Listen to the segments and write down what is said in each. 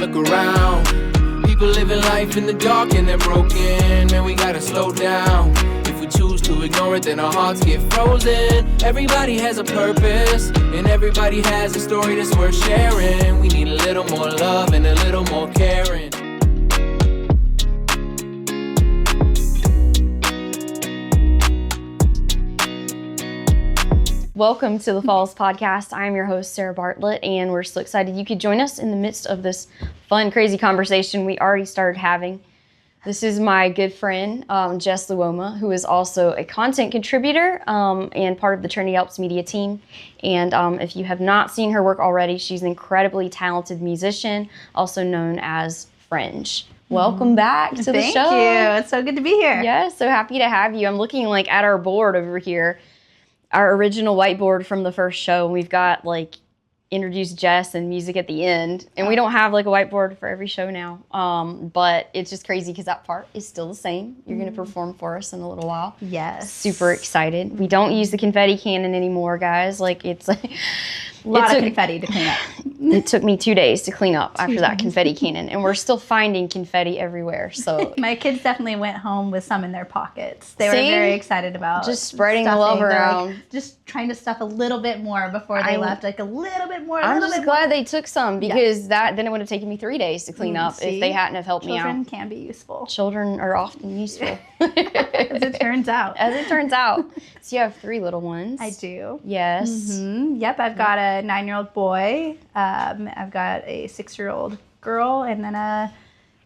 Look around, people living life in the dark and they're broken. Man, we gotta slow down. If we choose to ignore it, then our hearts get frozen. Everybody has a purpose, and everybody has a story that's worth sharing. We need a little more love and a little more caring. Welcome to the Falls Podcast. I'm your host, Sarah Bartlett, and we're so excited you could join us in the midst of this fun, crazy conversation we already started having. This is my good friend, Jess Luoma, who is also a content contributor and part of the Trinity Alps Media team. And if you have not seen her work already, she's an incredibly talented musician, also known as Fringe. Welcome back to the show. Thank you. It's so good to be here. Yes, so happy to have you. I'm looking at our board over here. Our original whiteboard from the first show. We've got introduce Jess and music at the end, and we don't have a whiteboard for every show now. But it's just crazy because that part is still the same. You're going to perform for us in a little while. Yes. Super excited. We don't use the confetti cannon anymore, guys. It's a lot of confetti to clean up. It took me 2 days to clean up after that confetti cannon, and we're still finding confetti everywhere. So my kids definitely went home with some in their pockets. They were very excited about just spreading the love around. Just trying to stuff a little bit more before they left, a little bit more. I'm just glad they took some because then it would have taken me 3 days to clean up if they hadn't have helped me out. Children can be useful. Children are often useful. As it turns out. As it turns out. So you have 3 little ones. I do. Yes. Mm-hmm. Yep, I've got a 9-year-old boy. I've got a 6-year-old girl, and then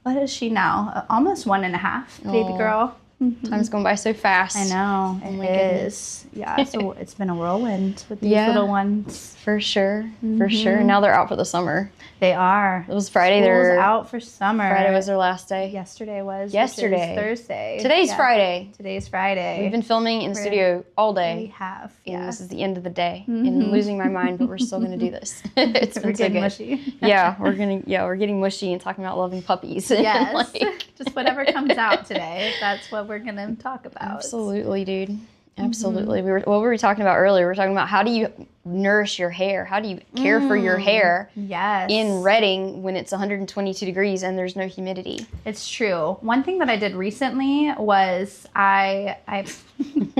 what is she now? Almost 1.5, baby girl. Mm-hmm. Time's going by so fast. I know. It is. Yeah, so it's been a whirlwind with these little ones. For sure. For sure. Now they're out for the summer. They are. It was Friday. School's out for summer. Friday was their last day. Yesterday was. Yesterday. Thursday. Today's Friday. Today's Friday. We've been filming in the studio all day. We have. And this is the end of the day. And I'm losing my mind, but we're still going to do this. It's been so good. Mushy. Yeah, we're getting mushy and talking about loving puppies. Yes. Just whatever comes out today. That's what we're going to talk about. Absolutely, dude. Absolutely. What were we talking about earlier? We were talking about how do you nourish your hair? How do you care for your hair in Redding when it's 122 degrees and there's no humidity? It's true. One thing that I did recently was I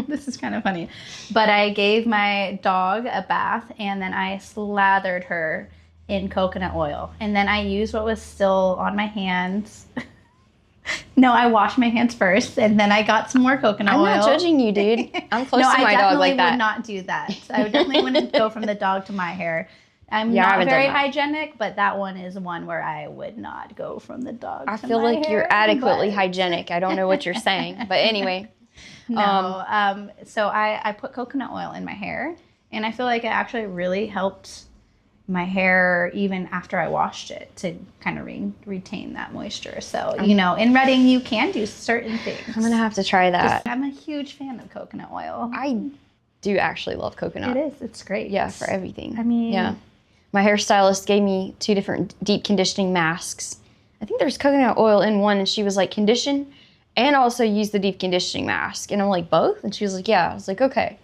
this is kind of funny, but I gave my dog a bath and then I slathered her in coconut oil. And then I used what was still on my hands. No, I washed my hands first, and then I got some more coconut oil. I'm not judging you, dude. I'm close to my dog like that. No, I definitely would not do that. I would definitely wouldn't go from the dog to my hair. I'm not very hygienic, but that one is one where I would not go from the dog to my hair. I feel like you're adequately hygienic. I don't know what you're saying, but anyway. No, so I put coconut oil in my hair, and I feel like it actually really helped my hair even after I washed it to kind of retain that moisture. So, in Redding, you can do certain things. I'm going to have to try that. I'm a huge fan of coconut oil. I do actually love coconut. It is. It's great. Yeah, for everything. I mean... Yeah. My hairstylist gave me 2 different deep conditioning masks. I think there's coconut oil in one, and she was like, condition and also use the deep conditioning mask. And I'm like, both? And she was like, yeah. I was like, okay.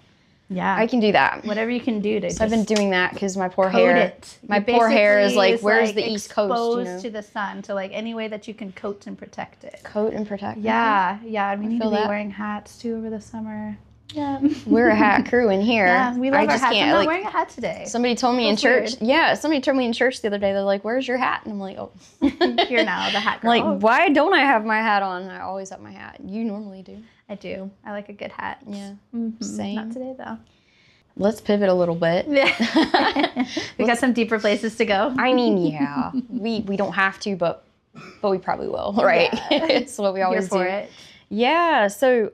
Yeah, I can do that. Whatever you can do to. So I've been doing that because my poor hair. My poor hair is where's the East Coast? Exposed to the sun, so any way that you can coat and protect it. Coat and protect. Yeah, yeah. We need to be wearing hats too over the summer. Yeah, we're a hat crew in here. Yeah, we love our hats. I'm not wearing a hat today. Somebody told me in church. Weird. Yeah, somebody told me in church the other day. They're like, "Where's your hat?" And I'm like, "Oh, you're now the hat girl." Like, why don't I have my hat on? I always have my hat. You normally do. I do. I like a good hat. Yeah, same. Not today though. Let's pivot a little bit. We got some deeper places to go. I mean, yeah, we don't have to, but we probably will, right? Yeah. It's what we always do. It. Yeah. So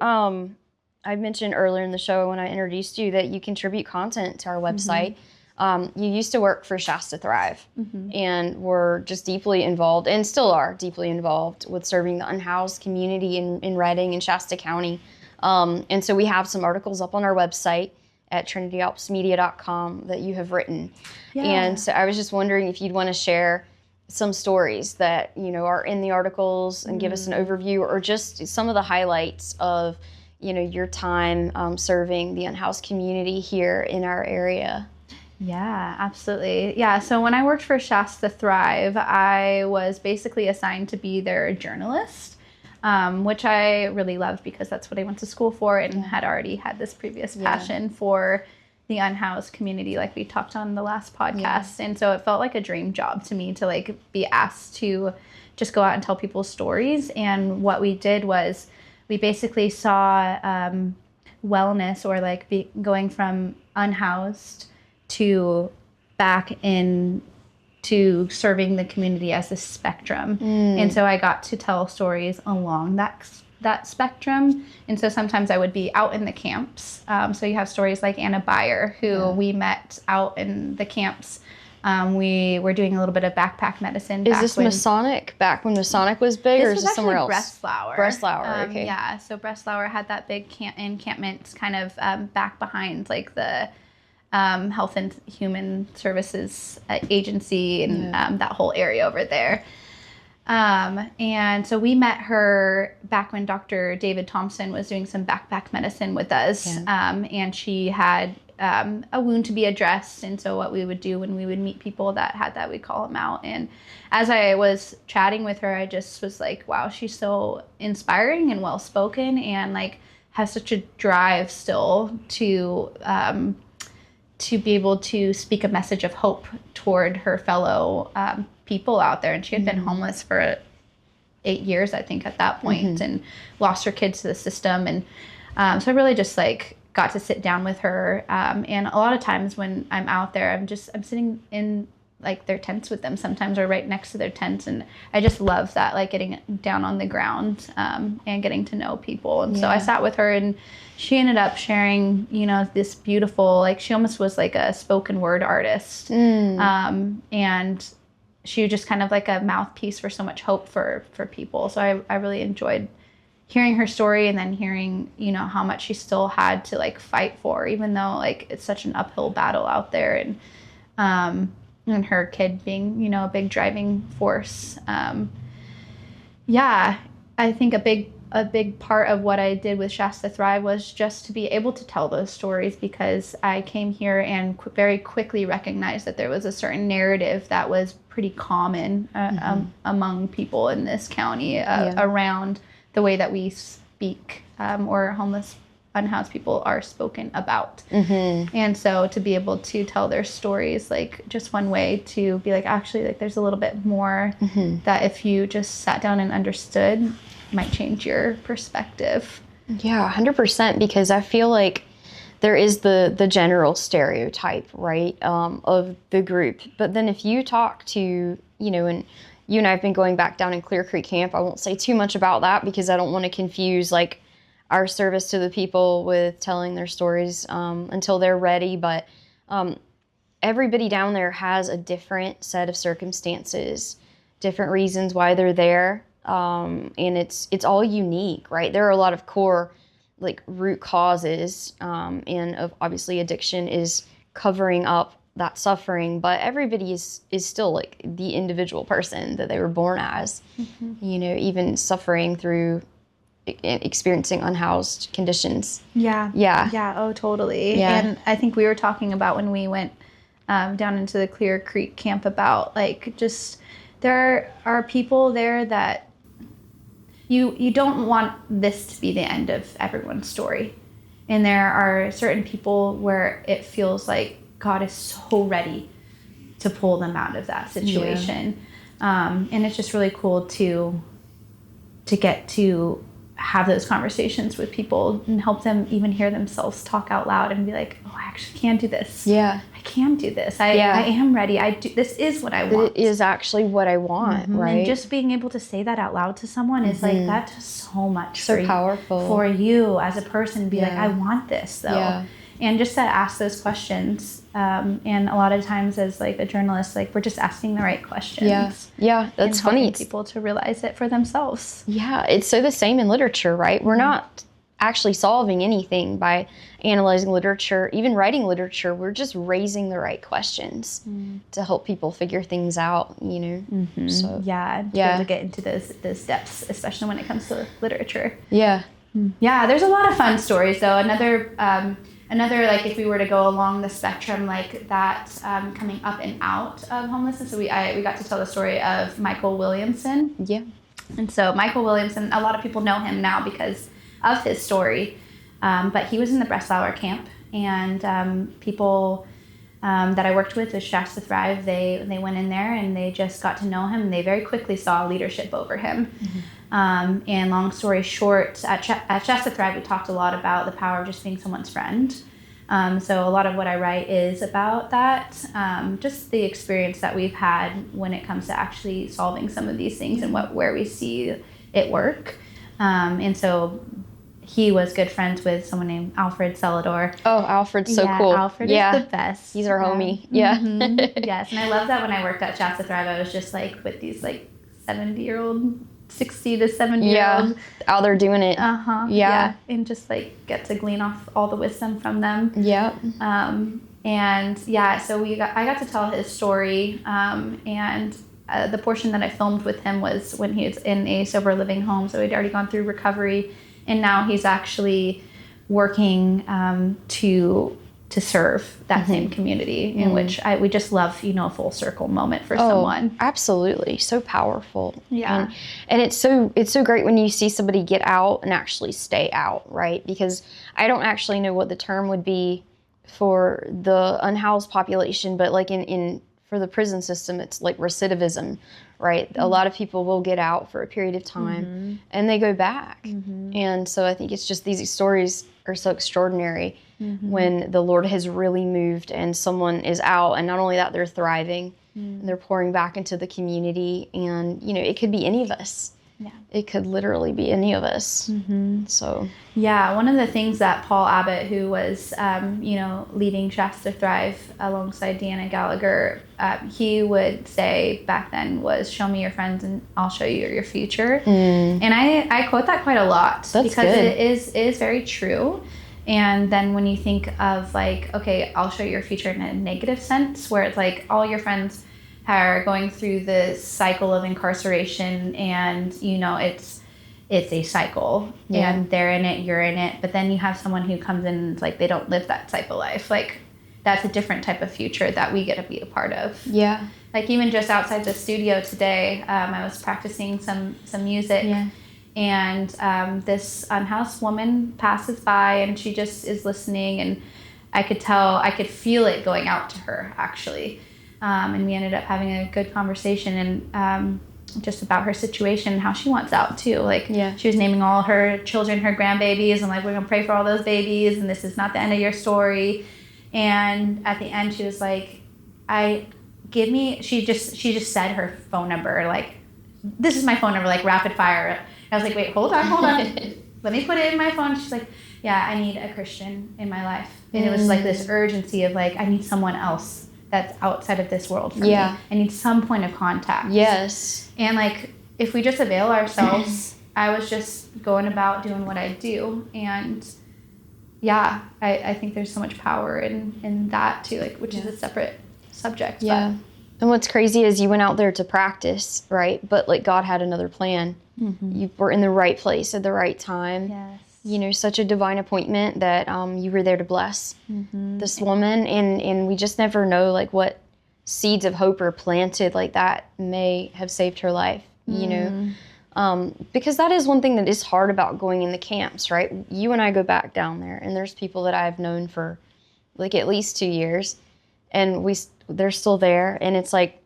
I mentioned earlier in the show when I introduced you that you contribute content to our website. You used to work for Shasta Thrive and were just deeply involved and still are deeply involved with serving the unhoused community in Redding and Shasta County. And so we have some articles up on our website at trinityalpsmedia.com that you have written. Yeah. And so I was just wondering if you'd want to share some stories that, are in the articles and give us an overview or just some of the highlights of, your time serving the unhoused community here in our area. Yeah, absolutely. Yeah, so when I worked for Shasta Thrive, I was basically assigned to be their journalist, which I really loved because that's what I went to school for and had already had this previous passion for the unhoused community, like we talked on the last podcast. And so it felt like a dream job to me to like be asked to just go out and tell people's stories. And what we did was we basically saw wellness, or like going from unhoused to back in to serving the community as a spectrum. And so I got to tell stories along that spectrum. And so sometimes I would be out in the camps. So you have stories like Anna Beyer, who we met out in the camps. We were doing a little bit of backpack medicine. Is this Masonic, back when Masonic was big, or is this somewhere else? Breslauer. Breslauer, okay. Yeah, so Breslauer had that big encampment kind of back behind like the Health and Human Services Agency and that whole area over there. And so we met her back when Dr. David Thompson was doing some backpack medicine with us. And she had a wound to be addressed. And so what we would do when we would meet people that had that, we'd call them out. And as I was chatting with her, I just was like, wow, she's so inspiring and well-spoken, and like has such a drive still to be able to speak a message of hope toward her fellow people out there. And she had been homeless for 8 years, I think, at that point, and lost her kids to the system. And so I really just like got to sit down with her. And a lot of times when I'm out there, I'm sitting in like their tents with them sometimes, or right next to their tents. And I just love that, like getting down on the ground and getting to know people. And so I sat with her, and she ended up sharing, you know, this beautiful, like she almost was like a spoken word artist. And she was just kind of like a mouthpiece for so much hope for people. So I really enjoyed hearing her story, and then hearing, you know, how much she still had to like fight for, even though like it's such an uphill battle out there. And her kid being, you know, a big driving force. I think a big part of what I did with Shasta Thrive was just to be able to tell those stories, because I came here and very quickly recognized that there was a certain narrative that was pretty common among people in this county around the way that we speak, or homeless, unhoused people are spoken about. And so to be able to tell their stories, like just one way to be like, actually, like there's a little bit more that if you just sat down and understood, might change your perspective. Yeah, 100%, because I feel like there is the general stereotype, right, of the group. But then if you talk to, you know, and you and I have been going back down in Clear Creek Camp, I won't say too much about that because I don't want to confuse like our service to the people with telling their stories until they're ready. But everybody down there has a different set of circumstances, different reasons why they're there. And it's all unique, right? There are a lot of core like root causes, and of obviously addiction is covering up that suffering, but everybody is still like the individual person that they were born as, you know, even suffering through experiencing unhoused conditions. Yeah. Oh, totally. And I think we were talking about when we went down into the Clear Creek camp about like, just there are people there that you don't want this to be the end of everyone's story. And there are certain people where it feels like God is so ready to pull them out of that situation. And it's just really cool to get to have those conversations with people and help them even hear themselves talk out loud and be like, oh, I actually can do this. I can do this. I am ready. This is what I want. It is actually what I want, right? And just being able to say that out loud to someone is like, that does so much so powerful for you as a person. Be like, I want this though. And just to ask those questions. And a lot of times as like a journalist, like we're just asking the right questions. That's funny. People to realize it for themselves. It's so the same in literature, right? We're not actually solving anything by analyzing literature, even writing literature. We're just raising the right questions to help people figure things out, you know? So be able to get into those depths, especially when it comes to literature. Yeah, there's a lot of fun stories though. Another Another, like, if we were to go along the spectrum, like that, coming up and out of homelessness. So we got to tell the story of Michael Williamson. Yeah. And so Michael Williamson, a lot of people know him now because of his story. But he was in the Breslau camp, and people that I worked with Shasta Thrive, they went in there and they just got to know him, and they very quickly saw leadership over him. And long story short, at Shasta Thrive, we talked a lot about the power of just being someone's friend. So a lot of what I write is about that, just the experience that we've had when it comes to actually solving some of these things and where we see it work. And so he was good friends with someone named Alfred Celador. Oh, Alfred's so cool. Alfred is the best. He's our homie. Yeah. Yes, and I love that when I worked at Shasta Thrive, I was just like with these like 70-year-old, 60 to 70-year-old. Out there doing it. Yeah. And just like get to glean off all the wisdom from them. Yeah. And yeah, so I got to tell his story, and the portion that I filmed with him was when he was in a sober living home. So he'd already gone through recovery, and now he's actually working to serve that same community, in which we just love, a full circle moment for someone. Absolutely. So powerful. Yeah. And it's so great when you see somebody get out and actually stay out, right? Because I don't actually know what the term would be for the unhoused population, but like for the prison system, it's like recidivism, right? A lot of people will get out for a period of time and they go back. And so I think it's just these stories are so extraordinary when the Lord has really moved and someone is out, and not only that, they're thriving and they're pouring back into the community. And, it could be any of us. Yeah. It could literally be any of us. So. Yeah, one of the things that Paul Abbott, who was, leading Shasta Thrive alongside Deanna Gallagher, he would say back then was, "Show me your friends and I'll show you your future." And I quote that quite a lot. Because good. It is very true. And then when you think of like, okay, I'll show you your future in a negative sense, where it's like all your friends are going through this cycle of incarceration, and it's a cycle, and they're in it, you're in it, but then you have someone who comes in and it's like they don't live that type of life. Like, that's a different type of future that we get to be a part of. Yeah. Like, even just outside the studio today, I was practicing some music, and this unhoused woman passes by, and she just is listening, and I could feel it going out to her, actually. And we ended up having a good conversation, and just about her situation, how she wants out too. Like, she was naming all her children, her grandbabies, and like, we're gonna pray for all those babies, and this is not the end of your story. And at the end, she was like, she just said her phone number, like, this is my phone number, like rapid fire. I was like, wait, hold on. Let me put it in my phone. She's like, yeah, I need a Christian in my life. And it was like this urgency of like, I need someone else that's outside of this world for me. I need some point of contact. Yes. And like, if we just avail ourselves, I was just going about doing what I do. And yeah, I think there's so much power in that too, like, which is a separate subject. Yeah. But. And what's crazy is you went out there to practice, right? But like, God had another plan. You were in the right place at the right time. Yes. Such a divine appointment that you were there to bless this woman. And we just never know like what seeds of hope are planted like that may have saved her life, because that is one thing that is hard about going in the camps, right? You and I go back down there, and there's people that I've known for like at least 2 years, and they're still there. And it's like,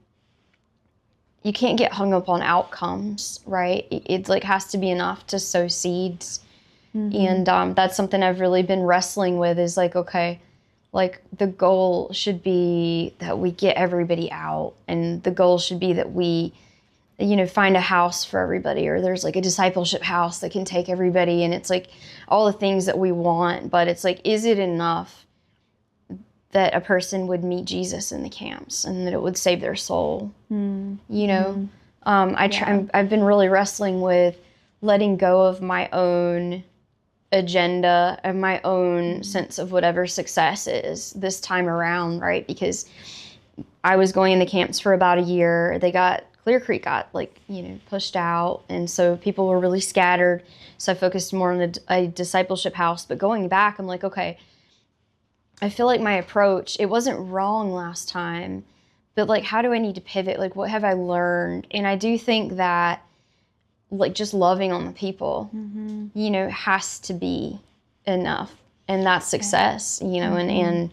you can't get hung up on outcomes, right? It like has to be enough to sow seeds. And that's something I've really been wrestling with, is like, okay, like the goal should be that we get everybody out, and the goal should be that we, find a house for everybody, or there's like a discipleship house that can take everybody. And it's like all the things that we want, but it's like, is it enough that a person would meet Jesus in the camps and that it would save their soul? I've been really wrestling with letting go of my own agenda and my own sense of whatever success is this time around, right? Because I was going in the camps for about a year. Clear Creek got pushed out, and so people were really scattered. So I focused more on a discipleship house. But going back, I'm like, okay, I feel like my approach, it wasn't wrong last time, but like, how do I need to pivot? Like, what have I learned? And I do think that like just loving on the people, you know, has to be enough. And that's success, you know, and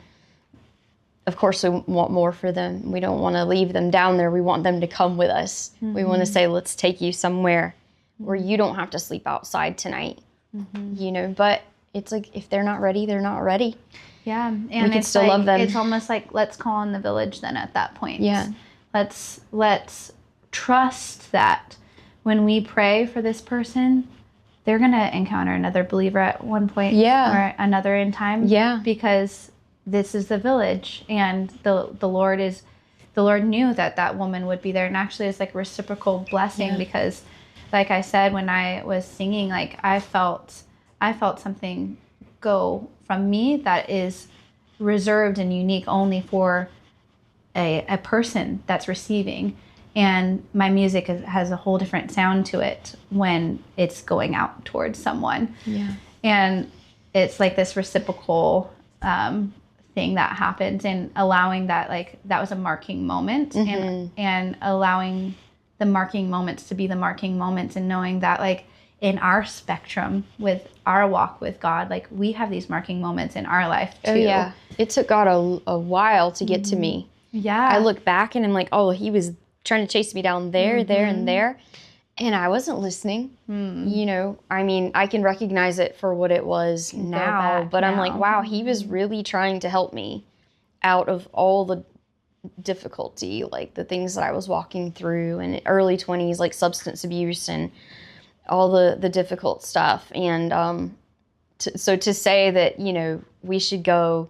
of course we want more for them. We don't want to leave them down there. We want them to come with us. We want to say, let's take you somewhere where you don't have to sleep outside tonight, you know, but it's like, if they're not ready, they're not ready. Yeah. And we can still like, love them. It's almost like, let's call in the village then at that point. Yeah. Let's trust that when we pray for this person, they're going to encounter another believer at one point or another in time. Yeah. Because this is the village, and the Lord knew that woman would be there. And actually it's like a reciprocal blessing because like I said, when I was singing, like I felt something go from me that is reserved and unique only for a person that's receiving. And my music has a whole different sound to it when it's going out towards someone. Yeah. And it's like this reciprocal thing that happens, and allowing that, like, that was a marking moment, and allowing the marking moments to be the marking moments, and knowing that, like, in our spectrum with our walk with God, like, we have these marking moments in our life too. Oh, yeah. It took God a while to get to me. Yeah. I look back and I'm like, oh, he was trying to chase me down there, there, and there. And I wasn't listening. You know, I mean, I can recognize it for what it was now, but I'm like, wow, he was really trying to help me out of all the difficulty, like the things that I was walking through in early 20s, like substance abuse and all the difficult stuff. And so to say that, you know, we should go,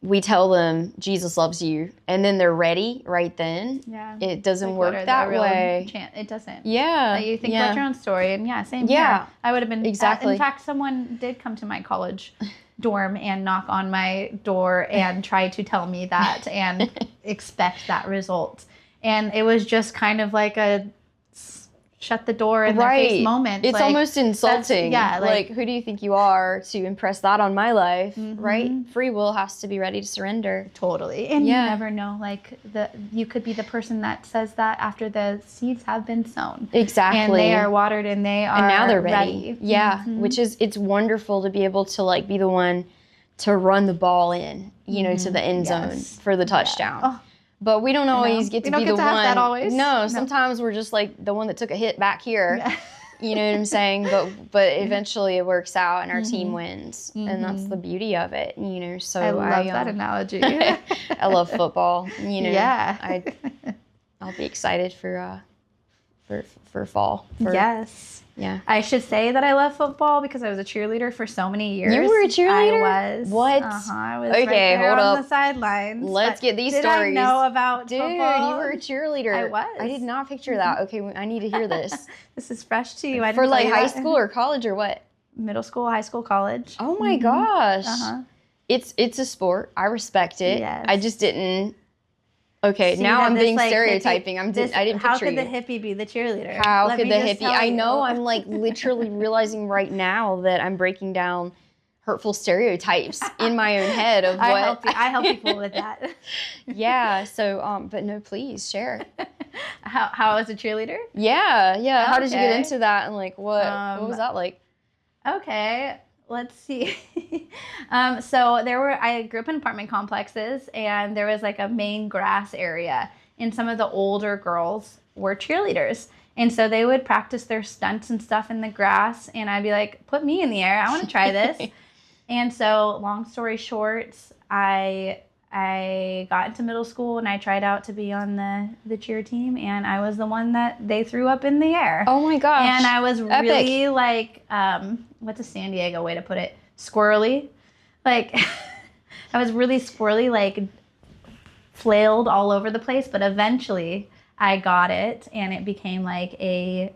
we tell them Jesus loves you, and then they're ready right then. Yeah, it doesn't work that way. It doesn't. Yeah, like you think about your own story, and same here. I would have been exactly. In fact, someone did come to my college dorm and knock on my door and try to tell me that and expect that result, and it was just kind of like a shut the door in their face moment. It's like, almost insulting. Yeah, like, who do you think you are to impress that on my life, right? Free will has to be ready to surrender. Totally. And you never know, like, you could be the person that says that after the seeds have been sown. Exactly. And they are watered and they are and now they're ready. Yeah, which is, it's wonderful to be able to, like, be the one to run the ball in, you know, to the end zone for the touchdown. Oh. But we don't always get to be the one. Have that always. No, sometimes we're just like the one that took a hit back here. Yeah. You know what I'm saying? But eventually it works out and our team wins. And that's the beauty of it, you know. So I love that analogy. I love football, you know. Yeah. I'll be excited for fall. Yes. Yeah. I should say that I love football because I was a cheerleader for so many years. You were a cheerleader? I was. What? I was right there hold on up. the sidelines. Let's get these stories. Did I know about Dude, football? You were a cheerleader. I was. I did not picture that. Okay, I need to hear this. This is fresh to you. For like high school or college or what? Middle school, high school, college. Oh my gosh. It's a sport. I respect it. Yes. I just didn't. Okay, so now I'm being stereotyping. I didn't picture you. How could the hippie be the cheerleader? How could the hippie? I know. I'm like literally realizing right now that I'm breaking down hurtful stereotypes in my own head of what I help people with that. Yeah. So, but no, please share. How was a cheerleader? Yeah. Okay. How did you get into that, and like what was that like? Okay. Let's see. So I grew up in apartment complexes, and there was like a main grass area, and some of the older girls were cheerleaders. And so they would practice their stunts and stuff in the grass, and I'd be like, put me in the air. I want to try this. And so long story short, I got into middle school and I tried out to be on the cheer team, and I was the one that they threw up in the air. Oh my gosh. And I was really like, what's a San Diego way to put it? Squirrely. Like, I was really squirrely, like flailed all over the place, but eventually I got it, and it became like a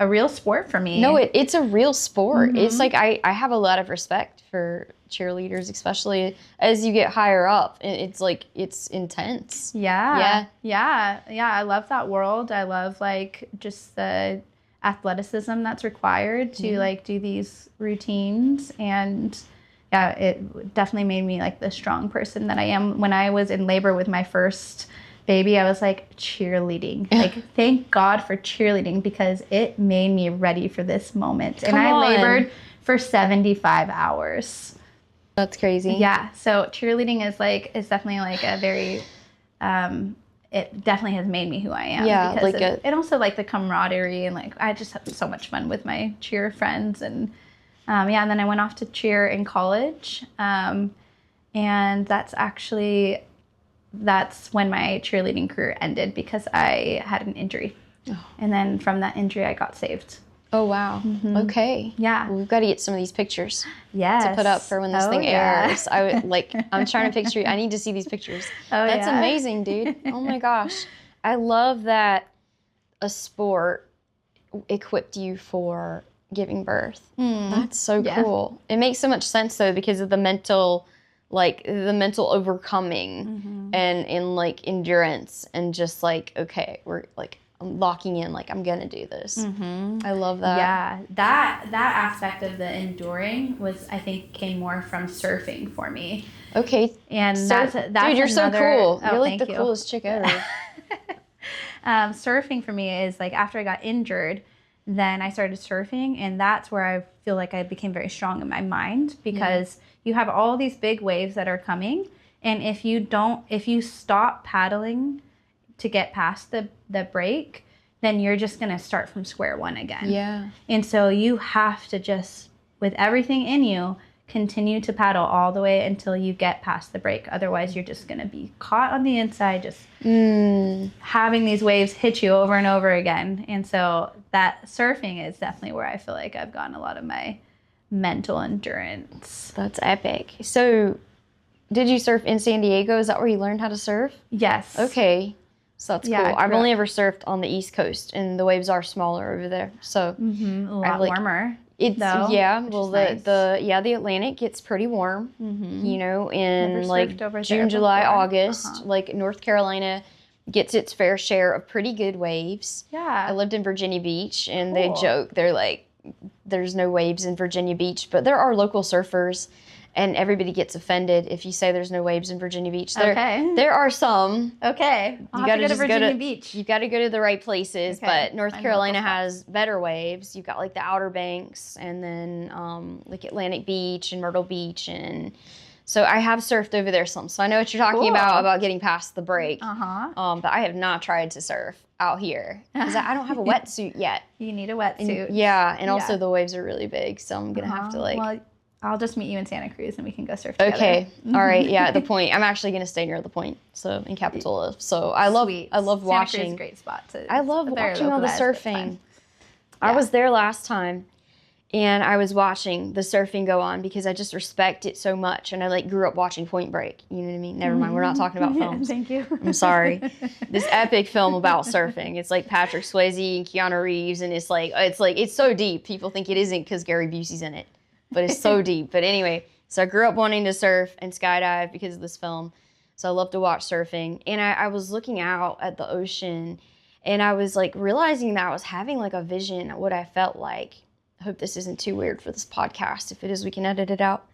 real sport for me. No, it's a real sport. It's like, I have a lot of respect for cheerleaders, especially as you get higher up. It's like, it's intense. Yeah. I love that world. I love like just the athleticism that's required to like do these routines. And yeah, it definitely made me like the strong person that I am. When I was in labor with my first baby, I was like, cheerleading. Like, thank God for cheerleading, because it made me ready for this moment. And I labored for 75 hours. That's crazy. Yeah. So cheerleading is definitely like a very, it definitely has made me who I am. Yeah. Because and also like the camaraderie, and like, I just had so much fun with my cheer friends. And and then I went off to cheer in college. And that's when my cheerleading career ended, because I had an injury. Oh. And then from that injury, I got saved. Oh, wow. Mm-hmm. Okay. Yeah. Well, we've got to get some of these pictures to put up for when this thing airs. I'm trying to picture, I need to see these pictures. That's amazing, dude. Oh my gosh. I love that a sport equipped you for giving birth. That's so cool. It makes so much sense though, because of the mental overcoming and like endurance, and just like, okay, we're like, I'm locking in, like, I'm gonna do this. I love that. Yeah, that aspect of the enduring I think came more from surfing for me. Okay. And that's dude, you're so cool. You're like the coolest chick ever. Surfing for me is like, after I got injured, then I started surfing, and that's where I feel like I became very strong in my mind, because you have all these big waves that are coming, and if you stop paddling to get past the break, then you're just going to start from square one again. Yeah. And so you have to just, with everything in you, continue to paddle all the way until you get past the break. Otherwise, you're just going to be caught on the inside, just having these waves hit you over and over again. And so that surfing is definitely where I feel like I've gotten a lot of my mental endurance. That's epic. So did you surf in San Diego? Is that where you learned how to surf? Yes. Okay. So that's cool. I've only ever surfed on the East Coast, and the waves are smaller over there. So a lot warmer. It's though, the Atlantic gets pretty warm, you know, in like June, July, August. Like North Carolina gets its fair share of pretty good waves. Yeah. I lived in Virginia Beach, and they joke, they're like, there's no waves in Virginia Beach, but there are local surfers, and everybody gets offended if you say there's no waves in Virginia Beach. There are some. Okay. You got to go to Virginia Beach. You got to go to the right places, but North Carolina has better waves. You've got like the Outer Banks, and then like Atlantic Beach and Myrtle Beach, and so I have surfed over there some. So I know what you're talking about getting past the break. But I have not tried to surf out here because I don't have a wetsuit yet. You need a wetsuit. And also the waves are really big, so I'm gonna have to like. Well, I'll just meet you in Santa Cruz and we can go surf together. Okay. All right. Yeah. The Point. I'm actually going to stay near the Point. So in Capitola. So I love watching. Santa Cruz is a great spot. I love watching all the surfing. I was there last time, and I was watching the surfing go on because I just respect it so much. And I like grew up watching Point Break. You know what I mean? Never mind. We're not talking about films. Thank you. I'm sorry. This epic film about surfing. It's like Patrick Swayze and Keanu Reeves, and it's so deep. People think it isn't because Gary Busey's in it. But it's so deep. But anyway, so I grew up wanting to surf and skydive because of this film. So I love to watch surfing. And I was looking out at the ocean, and I was like realizing that I was having like a vision of what I felt like. I hope this isn't too weird for this podcast. If it is, we can edit it out.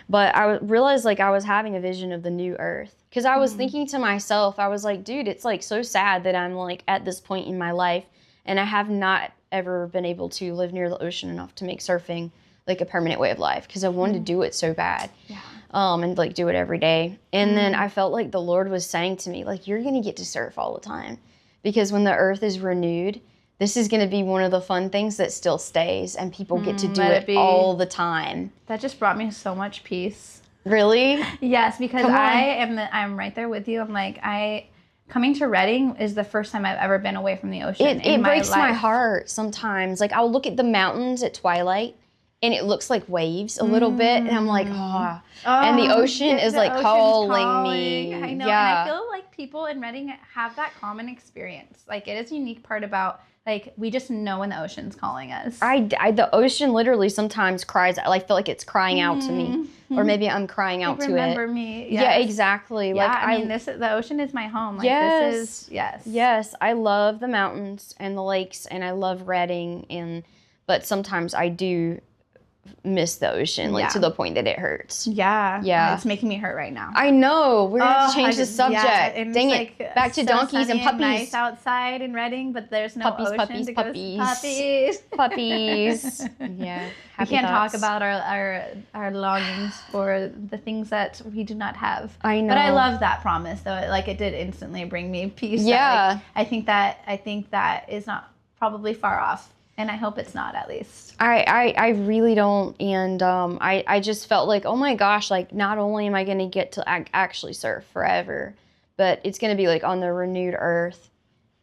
But I realized like I was having a vision of the new earth. Because I was thinking to myself, I was like, dude, it's like so sad that I'm like at this point in my life, and I have not ever been able to live near the ocean enough to make surfing like a permanent way of life, because I wanted to do it so bad. And like do it every day. And then I felt like the Lord was saying to me, like, you're gonna get to surf all the time, because when the earth is renewed, this is gonna be one of the fun things that still stays, and people get to do it all the time. That just brought me so much peace. Really? Yes, because I'm right there with you. I'm like, coming to Redding is the first time I've ever been away from the ocean. It breaks my heart sometimes. Like I'll look at the mountains at twilight, and it looks like waves a little bit, and I'm like, and the ocean is like calling me. I know, and I feel like people in Redding have that common experience. Like it is a unique part about, like, we just know when the ocean's calling us. The ocean literally sometimes cries. I feel like it's crying out to me, or maybe I'm crying out to it. Remember me. Yes. Yeah, exactly. Yeah, like I mean, the ocean is my home. Like, yes. I love the mountains and the lakes, and I love Redding, but sometimes I do miss the ocean, like to the point that it hurts. Yeah. It's making me hurt right now. I know. We're going to have to change the subject. And Dang it. like, Back to so donkeys and puppies. Nice outside in Reading, but there's no ocean Puppies. to go. Puppies. Yeah. We can't talk about our longings for the things that we do not have. I know. But I love that promise, though. Like, it did instantly bring me peace. Yeah. I think that is not probably far off. And I hope it's not, at least. I really don't. And I just felt like, oh my gosh, like not only am I going to get to actually surf forever, but it's going to be like on the renewed earth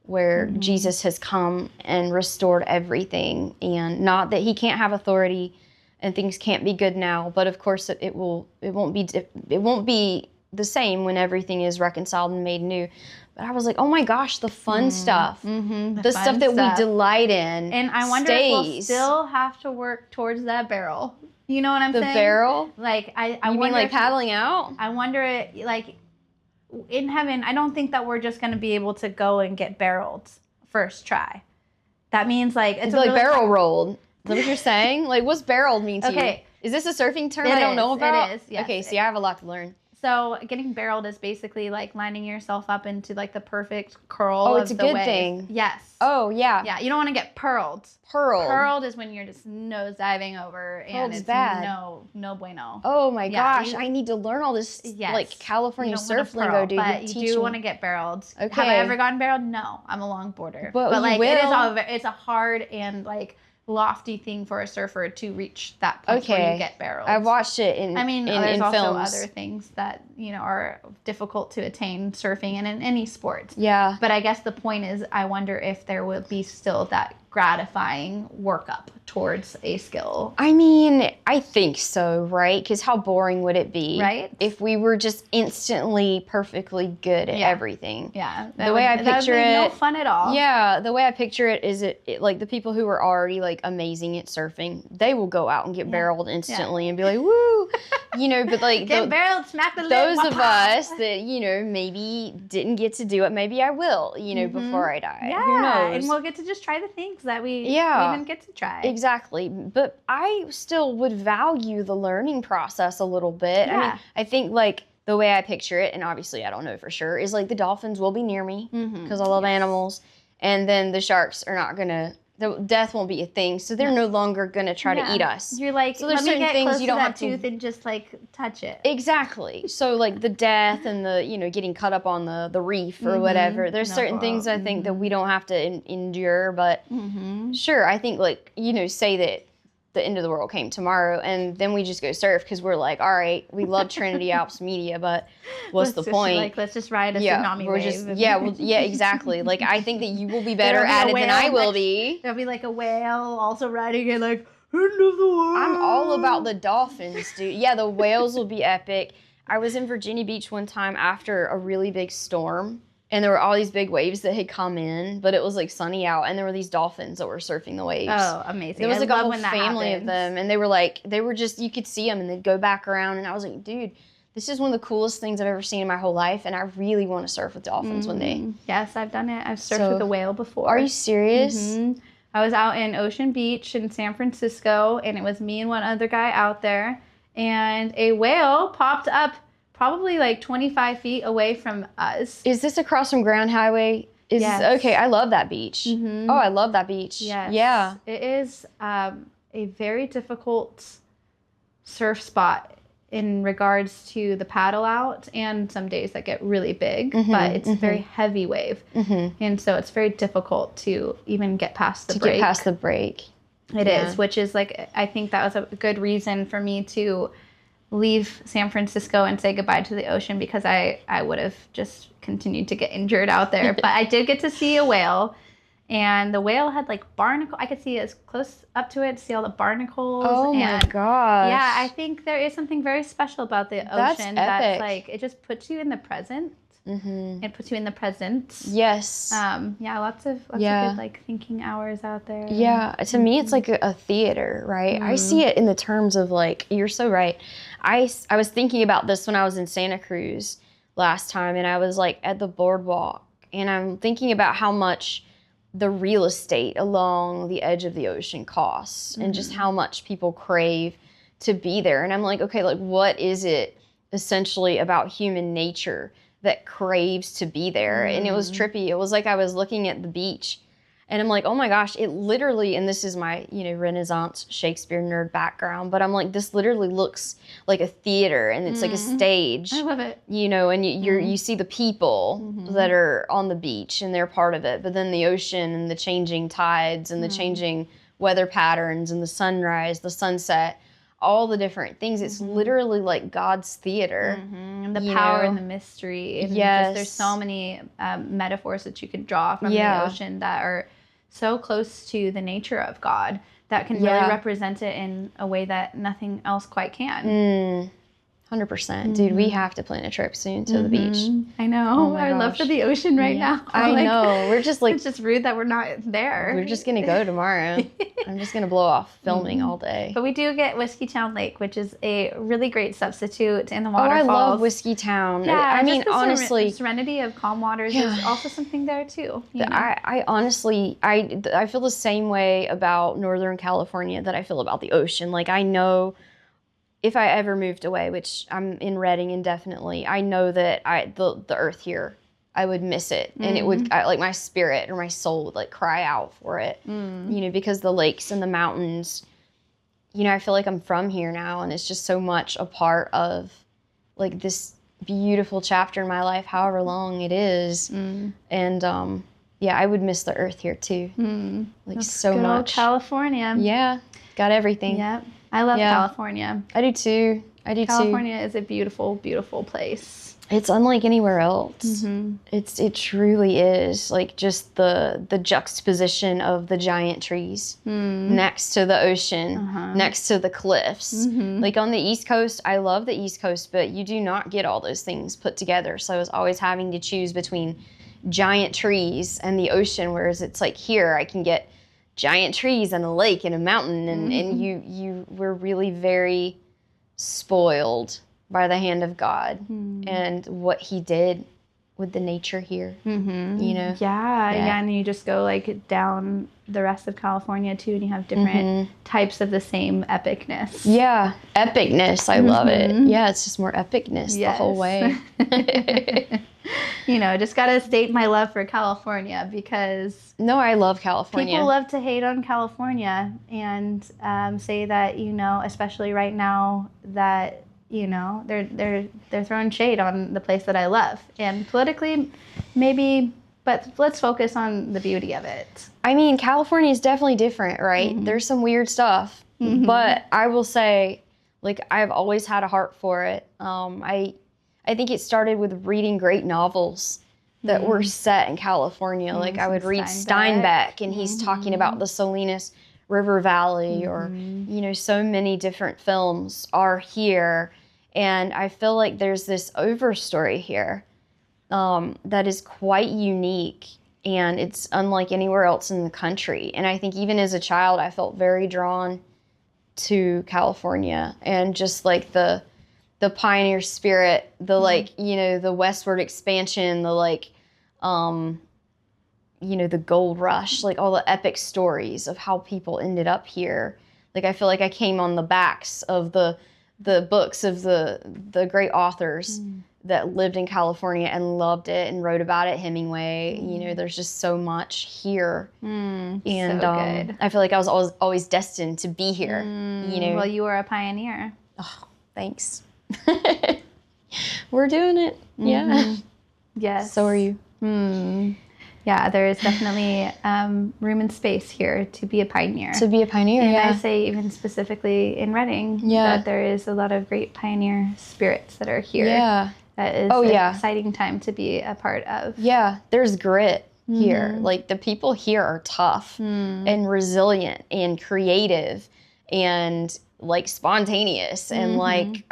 where Jesus has come and restored everything. And not that he can't have authority and things can't be good now, but of course it won't be the same when everything is reconciled and made new. But I was like, oh my gosh, the fun stuff. The stuff that we delight in. And I wonder if we'll still have to work towards that barrel. You know what I'm saying? The barrel? Like, I you mean like paddling out? I wonder, like, in heaven, I don't think that we're just going to be able to go and get barreled first try. That means, like, it's like barrel rolled. Is that what you're saying? Like, what's barreled mean to you? Is this a surfing term I don't know about? It is, yes. Okay, see, I have a lot to learn. So getting barreled is basically like lining yourself up into like the perfect curl. Oh, it's a good thing. Yes. Oh, yeah. Yeah, you don't want to get pearled. Pearled is when you're just nose diving over and it's bad. No bueno. Oh my gosh, I need to learn all this like California surf lingo, dude. But you do want to get barreled. Okay. Have I ever gotten barreled? No, I'm a longboarder. But like it's a hard and like lofty thing for a surfer to reach that point where you get barreled. I've watched it in there's also films. other things that, are difficult to attain surfing and in any sport. Yeah. But I guess the point is, I wonder if there will be still that gratifying workup towards a skill. I mean, I think so, right? Because how boring would it be, right, if we were just instantly perfectly good at everything? Yeah, the way I picture it, no fun at all. Yeah, the way I picture it is it like the people who are already like amazing at surfing, they will go out and get barreled instantly and be like, woo, but like get barreled, smack the lid. Those of us that maybe didn't get to do it, maybe I will, before I die. Yeah, who knows? And we'll get to just try the things that we didn't get to try. Exactly. But I still would value the learning process a little bit. Yeah. I mean, I think like the way I picture it, and obviously I don't know for sure, is like the dolphins will be near me because I love animals. And then the sharks are not going to, death won't be a thing. So they're no longer going to try to eat us. You're like, so there's let me certain get things close you don't to that have to tooth and just like touch it. Exactly. So like the death and the, getting cut up on the reef or whatever. There's certain things I think that we don't have to endure. But sure, I think like, say that the end of the world came tomorrow and then we just go surf because we're like, all right, we love Trinity Alps Media, but what's the point? Like, let's just ride a tsunami wave. Exactly. Like, I think that you will be better at it than I will be. There'll be like a whale also riding it like, end of the world. I'm all about the dolphins, dude. Yeah, the whales will be epic. I was in Virginia Beach one time after a really big storm. And there were all these big waves that had come in, but it was like sunny out, and there were these dolphins that were surfing the waves. Oh, amazing. There was like a whole family of them, and they were just, you could see them, and they'd go back around, and I was like, dude, this is one of the coolest things I've ever seen in my whole life, and I really want to surf with dolphins one day. Yes, I've done it. I've surfed with a whale before. Are you serious? I was out in Ocean Beach in San Francisco, and it was me and one other guy out there, and a whale popped up probably like 25 feet away from us. Is this across from Grand Highway? Yes. Okay, I love that beach. Oh, I love that beach. Yes. Yeah. It is a very difficult surf spot in regards to the paddle out and some days that get really big, but it's a very heavy wave. And so it's very difficult to even get past the break. Get past the break. It is, which is like, I think that was a good reason for me to leave San Francisco and say goodbye to the ocean, because I would have just continued to get injured out there. But I did get to see a whale, and the whale had like barnacle. I could see as close up to it, see all the barnacles. Oh my gosh. Yeah, I think there is something very special about the ocean. That's like, it just puts you in the present. It puts you in the present. Yes. Lots of good like thinking hours out there. Yeah, to me it's like a theater, right? I see it in the terms of like, you're so right. I was thinking about this when I was in Santa Cruz last time, and I was like at the boardwalk, and I'm thinking about how much the real estate along the edge of the ocean costs and just how much people crave to be there. And I'm like, okay, like what is it essentially about human nature that craves to be there? And it was trippy. It was like I was looking at the beach and I'm like, oh my gosh, it literally, and this is my, Renaissance Shakespeare nerd background, but I'm like, this literally looks like a theater and it's like a stage. I love it. And you see the people that are on the beach and they're part of it, but then the ocean and the changing tides and the changing weather patterns and the sunrise, the sunset, all the different things. It's literally like God's theater. And the power and the mystery. And just, there's so many metaphors that you could draw from the ocean that are so close to the nature of God that can really represent it in a way that nothing else quite can. 100%. Dude, we have to plan a trip soon to the beach. I know. I love for the ocean right now. I know. We're just like... It's just rude that we're not there. We're just going to go tomorrow. I'm just going to blow off filming all day. But we do get Whiskey Town Lake, which is a really great substitute in the waterfalls. Oh, I love Whiskey Town. Yeah, I mean, honestly... the serenity of calm waters is also something there, too. I honestly, I feel the same way about Northern California that I feel about the ocean. Like, I know... if I ever moved away, which I'm in Redding indefinitely, I know that the earth here, I would miss it. And it would, like my spirit or my soul would like cry out for it, because the lakes and the mountains, I feel like I'm from here now and it's just so much a part of like this beautiful chapter in my life, however long it is. And I would miss the earth here too. Like That's so good much. Old California. Yeah, got everything. Yep. I love California. I do too. California is a beautiful, beautiful place. It's unlike anywhere else. It truly is. Like just the juxtaposition of the giant trees next to the ocean, next to the cliffs. Like on the East Coast, I love the East Coast, but you do not get all those things put together. So I was always having to choose between giant trees and the ocean, whereas it's like here I can get giant trees and a lake and a mountain and you were really very spoiled by the hand of God and what he did with the nature here. Yeah, and you just go like down the rest of California too and you have different types of the same epicness. Yeah, epicness. I love it. Yeah, it's just more epicness the whole way. Just got to state my love for California because... No, I love California. People love to hate on California and say that, especially right now, that, they're throwing shade on the place that I love. And politically, maybe, but let's focus on the beauty of it. I mean, California is definitely different, right? There's some weird stuff. But I will say, like, I've always had a heart for it. I think it started with reading great novels that were set in California. Like I would read Steinbeck and he's talking about the Salinas River Valley or, so many different films are here. And I feel like there's this overstory here that is quite unique and it's unlike anywhere else in the country. And I think even as a child, I felt very drawn to California and just like the pioneer spirit, the like, the westward expansion, the like, the gold rush, like all the epic stories of how people ended up here. Like, I feel like I came on the backs of the books of the great authors that lived in California and loved it and wrote about it. Hemingway, there's just so much here. And so good. I feel like I was always destined to be here, Well, you were a pioneer. Oh, thanks. We're doing it. Yeah. Yes. So are you. Yeah, there is definitely room and space here to be a pioneer. And I say even specifically in Redding that there is a lot of great pioneer spirits that are here. Yeah. That is an exciting time to be a part of. Yeah, there's grit here. Like the people here are tough and resilient and creative and like spontaneous and like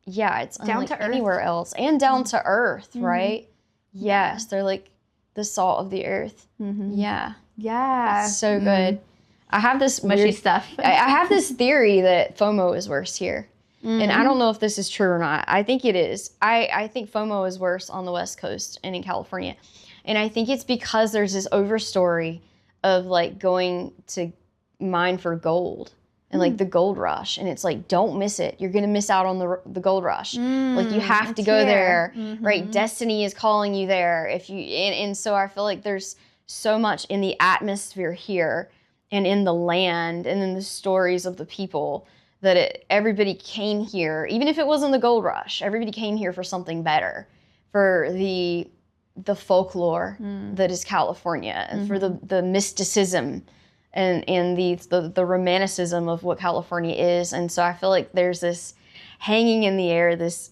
it's down to earth. Anywhere else and down to earth, right? Yes, they're like the salt of the earth. Yeah, it's so good. I have this mushy stuff. I have this theory that FOMO is worse here, and I don't know if this is true or not. I think it is. I think FOMO is worse on the West Coast and in California, And I think it's because there's this overstory of like going to mine for gold and like the gold rush. And it's like, don't miss it. You're going to miss out on the gold rush. Like you have to go there, right? Destiny is calling you there. And so I feel like there's so much in the atmosphere here and in the land and in the stories of the people that everybody came here, even if it wasn't the gold rush, everybody came here for something better, for the folklore that is California, and for the mysticism and the romanticism of what California is. And so I feel like there's this hanging in the air, this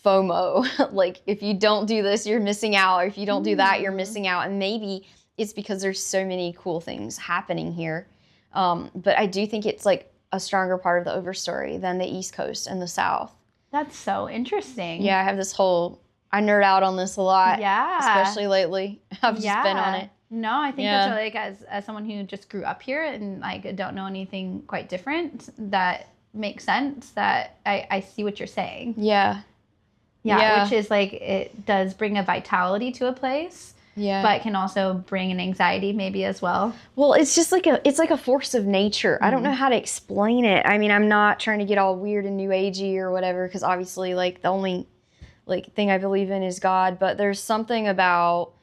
FOMO, like if you don't do this, you're missing out, or if you don't do that, you're missing out. And maybe it's because there's so many cool things happening here. But I do think it's like a stronger part of the overstory than the East Coast and the South. That's so interesting. Yeah, I have this I nerd out on this a lot. Yeah. Especially lately. I've just been on it. No, I think that's like as someone who just grew up here and like don't know anything quite different, that makes sense, that I see what you're saying. Yeah. Yeah, which is like, it does bring a vitality to a place. Yeah. But can also bring an anxiety maybe as well. Well, it's just like a force of nature. I don't know how to explain it. I mean, I'm not trying to get all weird and new agey or whatever, because obviously like the only like thing I believe in is God, but there's something about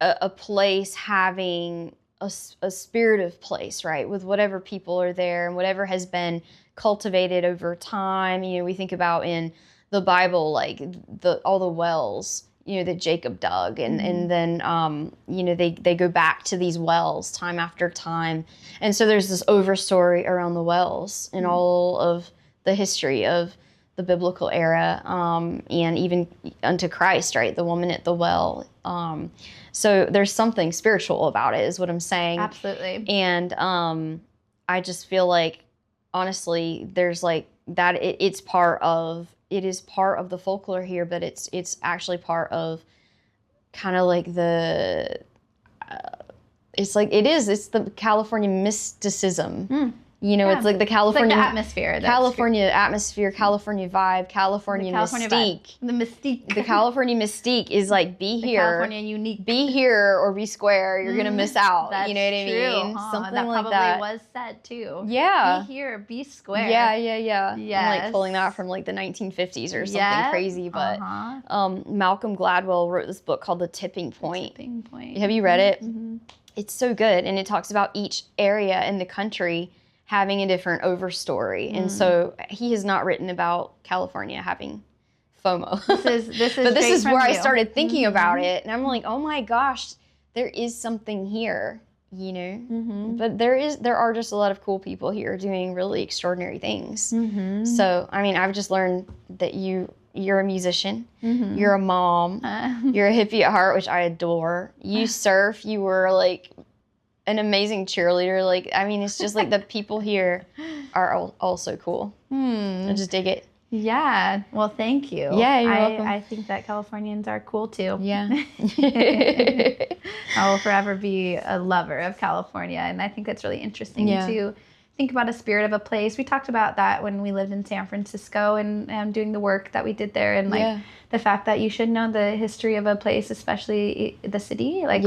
a place having a spirited place, right? With whatever people are there and whatever has been cultivated over time. You know, we think about in the Bible, like all the wells, you know, that Jacob dug, and then, you know, they go back to these wells time after time. And so there's this overstory around the wells in all of the history of the biblical era, and even unto Christ, right? The woman at the well. So there's something spiritual about it, is what I'm saying. Absolutely. And I just feel like, honestly, there's like that it is part of the folklore here, but it's actually part of kind of like it's the California mysticism. You know, it's like the California atmosphere. Atmosphere, California vibe, California mystique. The mystique. The California mystique is like, be here. California unique. Be here or be square. You're going to miss out. That's you know what I mean? Huh? Something that like that. Probably was said too. Yeah. Be here, be square. Yeah. Yes. I'm like pulling that from like the 1950s or something crazy. But Malcolm Gladwell wrote this book called The Tipping Point. Have you read it? Mm-hmm. It's so good. And it talks about each area in the country having a different overstory. And so he has not written about California having FOMO. This is where I started thinking about it. And I'm like, oh my gosh, there is something here, you know? But there are just a lot of cool people here doing really extraordinary things. So, I mean, I've just learned that you're a musician, you're a mom, you're a hippie at heart, which I adore. You surf, you were like an amazing cheerleader. Like, I mean, it's just like the people here are all so cool. I just dig it. Yeah. Well, thank you. Yeah, you're welcome. I think that Californians are cool too. Yeah. I will forever be a lover of California. And I think that's really interesting to think about a spirit of a place. We talked about that when we lived in San Francisco and doing the work that we did there. And like the fact that you should know the history of a place, especially the city. Like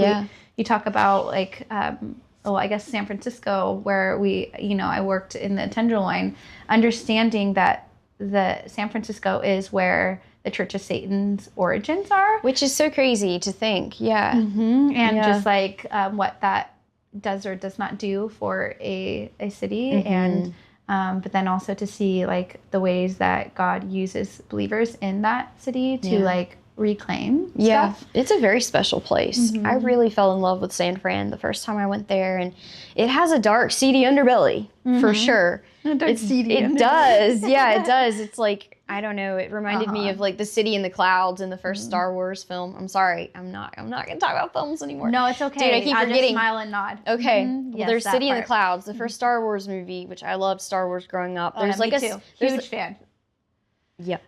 you talk about like, I guess San Francisco, where I worked in the Tenderloin, understanding that the San Francisco is where the Church of Satan's origins are. Which is so crazy to think. Yeah. And just like what that does or does not do for a city. And but then also to see like the ways that God uses believers in that city to like reclaim stuff. It's a very special place. I really fell in love with San Fran the first time I went there, and it has a dark, seedy underbelly for sure. It does. Yeah, it does. It's like, I don't know, it reminded me of like the city in the clouds in the first Star Wars film. I'm sorry, I'm not gonna talk about films anymore. No, it's okay. Dude, I keep forgetting. Just smile and nod. Okay. Well, there's City in the Clouds, the first Star Wars movie, which I loved Star Wars growing up. There's me too. Huge fan. Yep.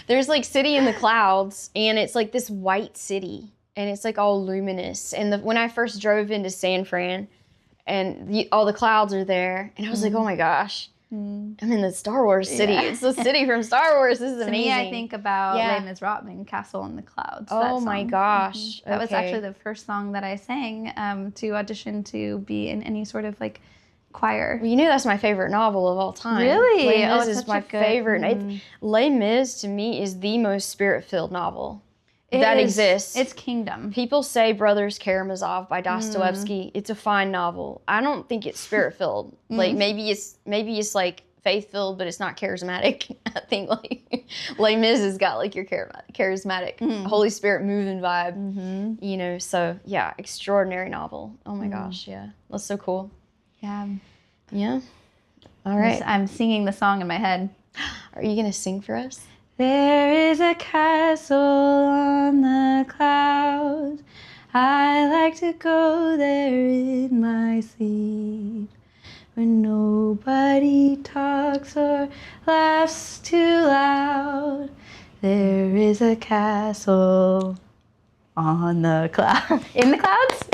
There's like City in the Clouds, and it's like this white city, and it's like all luminous. And when I first drove into San Fran, and all the clouds are there, and I was like, oh my gosh, I'm in the Star Wars city. Yeah. It's the city from Star Wars. This is amazing. To me, I think about Yeah. Les Miserables, Castle in the Clouds. Oh my gosh. Mm-hmm. That was actually the first song that I sang to audition to be in any sort of like choir. Well, you know that's my favorite novel of all time. Really? Les Mis it's is such my a good, favorite. Les Mis to me is the most spirit-filled novel that is. exists. It's Kingdom. People say Brothers Karamazov by Dostoevsky. It's a fine novel. I don't think it's spirit-filled. Like maybe it's like faith-filled, but it's not charismatic. I think like Les Mis has got like your charismatic Holy Spirit moving vibe. You know, so yeah, extraordinary novel. Oh my gosh, yeah, that's so cool. Yeah. All right. I'm singing the song in my head. Are you gonna sing for us? There is a castle on the clouds. I like to go there in my sleep. When nobody talks or laughs too loud. There is a castle on the cloud. In the clouds?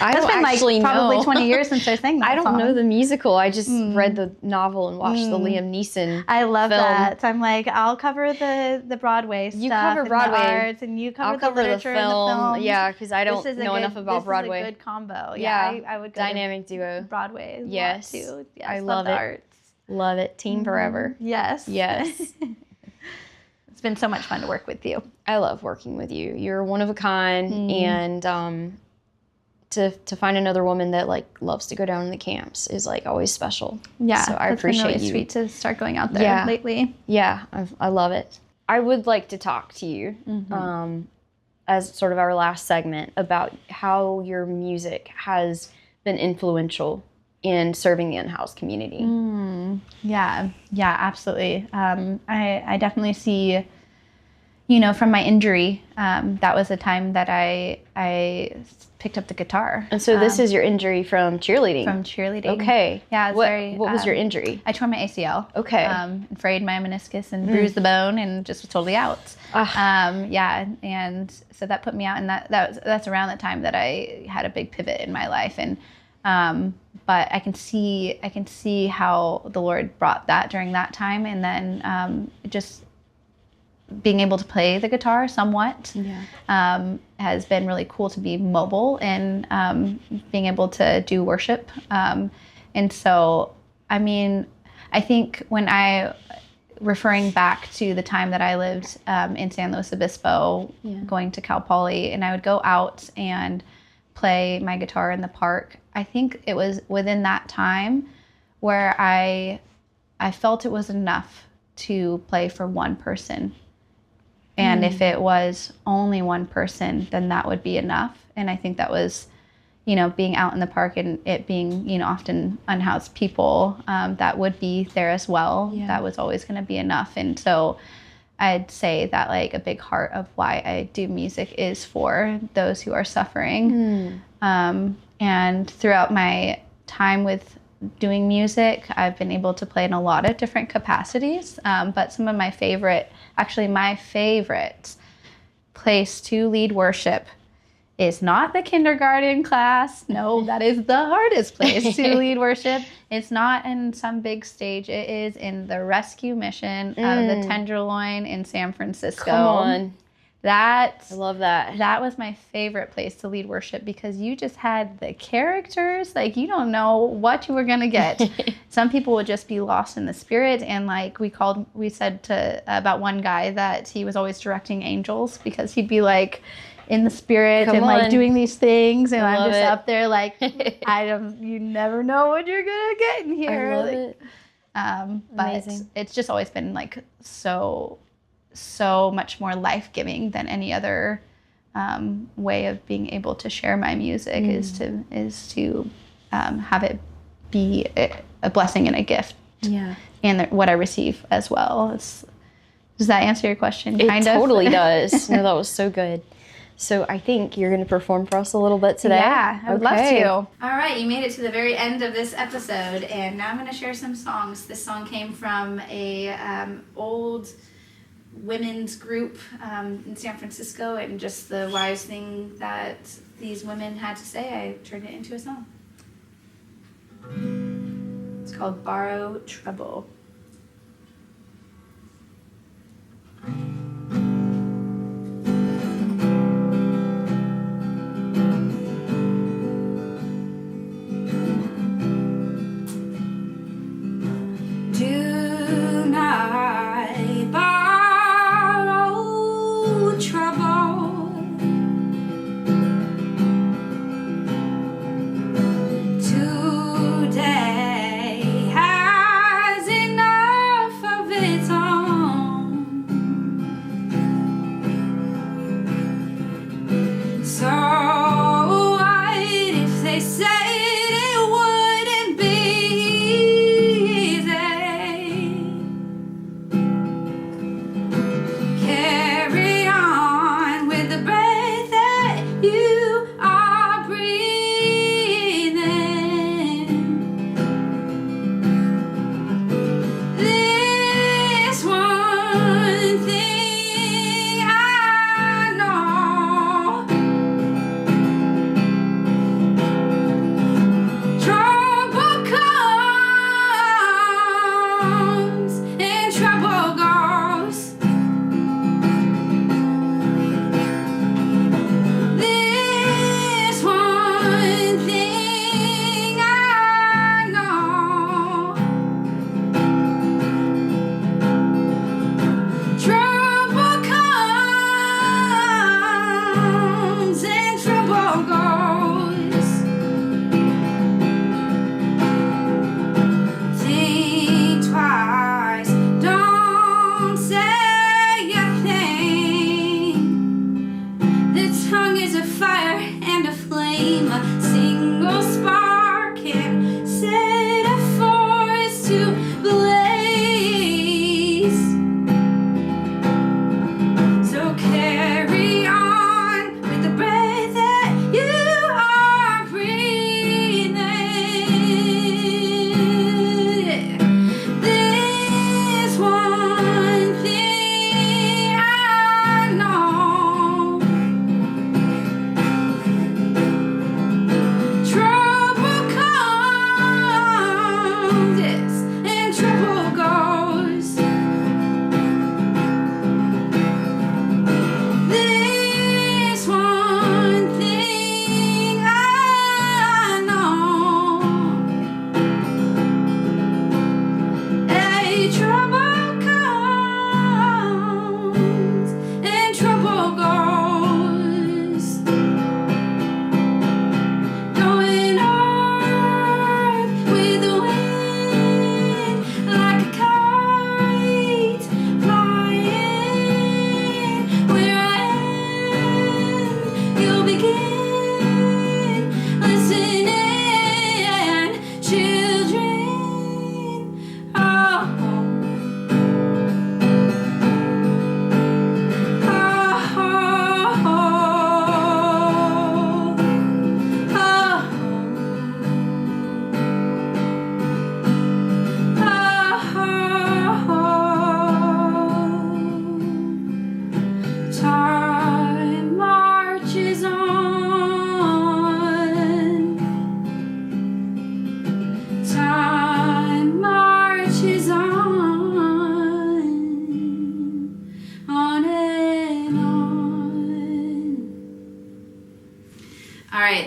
I It's don't been actually like probably know. 20 years since I sang that I don't song. know the musical. I just read the novel and watched the Liam Neeson. I love film. that. I'm like, I'll cover the Broadway stuff. You cover Broadway. And the arts, and you cover I'll the cover the literature and the film. Yeah, because I don't know enough about Broadway. This is a good combo. Yeah, I would go dynamic duo. to Broadway. Yes. A lot too. Yes, I love the it. arts. Love it. Team forever. Yes. Yes. It's been so much fun to work with you. I love working with you. You're one of a kind, and to find another woman that like loves to go down in the camps is like always special. Yeah, so I it's been appreciate really you. sweet to start going out there lately. Yeah, I love it. I would like to talk to you as sort of our last segment about how your music has been influential in serving the unhoused community. Yeah, absolutely. I definitely see, you know, from my injury, that was a time that I picked up the guitar. And so this is your injury from cheerleading? From cheerleading. Okay. Yeah, What was your injury? I tore my ACL. Okay. Frayed my meniscus and bruised the bone and just was totally out. Yeah, and so that put me out, and that's around the time that I had a big pivot in my life, and but I can see how the Lord brought that during that time, and then just being able to play the guitar somewhat has been really cool to be mobile and being able to do worship. And so, I mean, I think referring back to the time that I lived in San Luis Obispo, going to Cal Poly, and I would go out and play my guitar in the park. I think it was within that time where I felt it was enough to play for one person. And if it was only one person, then that would be enough. And I think that was, you know, being out in the park and it being, you know, often unhoused people that would be there as well. Yeah. That was always going to be enough. And so I'd say that like a big heart of why I do music is for those who are suffering. And throughout my time with doing music, I've been able to play in a lot of different capacities. But some of my favorite place to lead worship is not the kindergarten class. No, that is the hardest place to lead worship. It's not in some big stage. It is in the rescue mission of the Tenderloin in San Francisco. Come on. I love that. That was my favorite place to lead worship because you just had the characters. Like, you don't know what you were going to get. Some people would just be lost in the spirit. And like we said about one guy that he was always directing angels because he'd be like in the spirit like doing these things. And I'm just up there like, you never know what you're going to get in here. I love it. But Amazing. it's just always been like so much more life-giving than any other way of being able to share my music is to have it be a blessing and a gift. Yeah. And what I receive as well. Does that answer your question? It totally does. No, that was so good. So I think you're going to perform for us a little bit today. Yeah, I would love to. All right, you made it to the very end of this episode, and now I'm going to share some songs. This song came from a old women's group in San Francisco, and just the wise thing that these women had to say, I turned it into a song. It's called Borrow Trouble.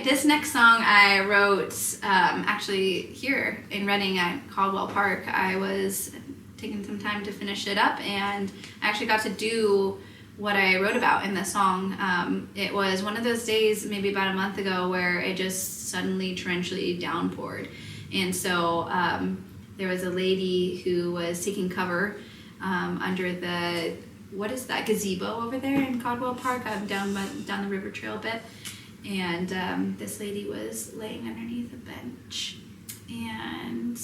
This next song I wrote actually here in Reading at Caldwell Park. I was taking some time to finish it up, and I actually got to do what I wrote about in the song. It was one of those days, maybe about a month ago, where it just suddenly torrentially downpoured. And so there was a lady who was taking cover under the, what is that, gazebo over there in Caldwell Park, down the river trail a bit. And this lady was laying underneath a bench, and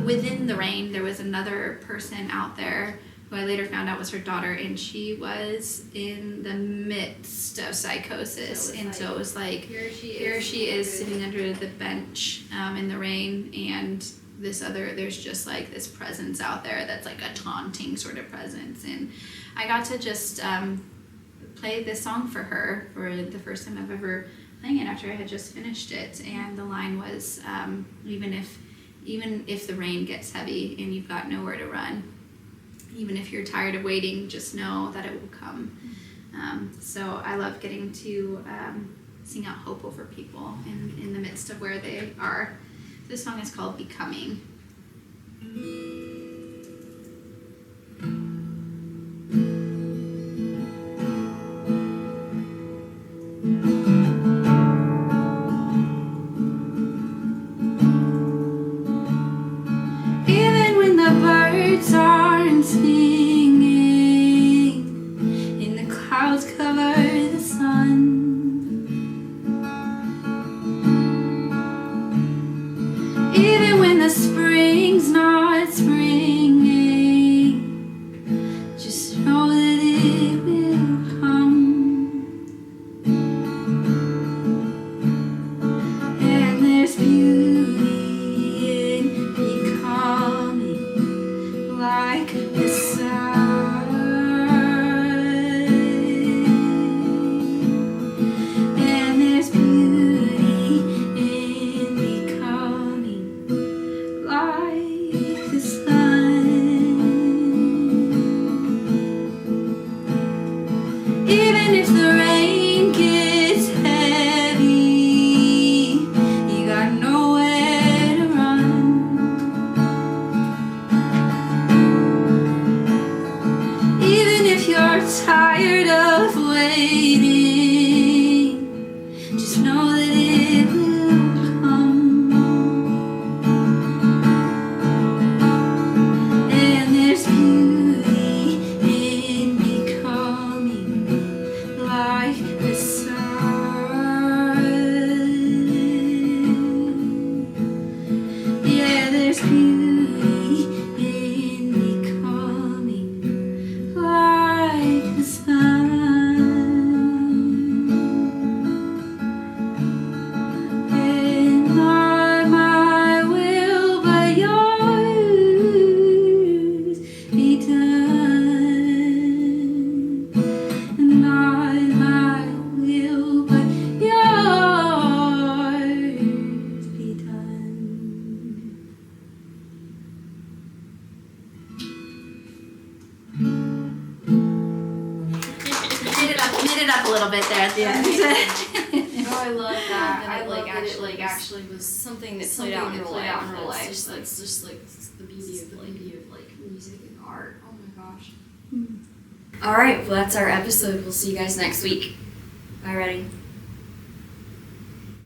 within the rain there was another person out there who I later found out was her daughter, and she was in the midst of psychosis. So it was like here she is sitting under the bench in the rain, and there's just like this presence out there that's like a taunting sort of presence. And I got to just play this song for her for the first time I've ever playing it after I had just finished it, and the line was, even if the rain gets heavy and you've got nowhere to run, even if you're tired of waiting, just know that it will come. So I love getting to sing out hope over people in the midst of where they are. This song is called Becoming. Even when the birds aren't singing and the clouds cover the sun, even when the spring's not springing, just know that it will come. And there's beauty in becoming like the sun. And there's beauty in becoming like the sun. Even if the rain gets heavy, you got nowhere to run. Even if you're tired of waiting, just know that it will come. And there's beauty in becoming like the sun. Yeah, there's beauty in becoming like the sun. And not my will, but yours be done. And not my will, but yours be done. Made it up a little bit there at the end. Oh, I love that. I And love it that it actually actually was something that played out in her life. It's just like the beauty of music and art. Oh my gosh. All right, well, that's our episode. We'll see you guys next week. Bye, Ready?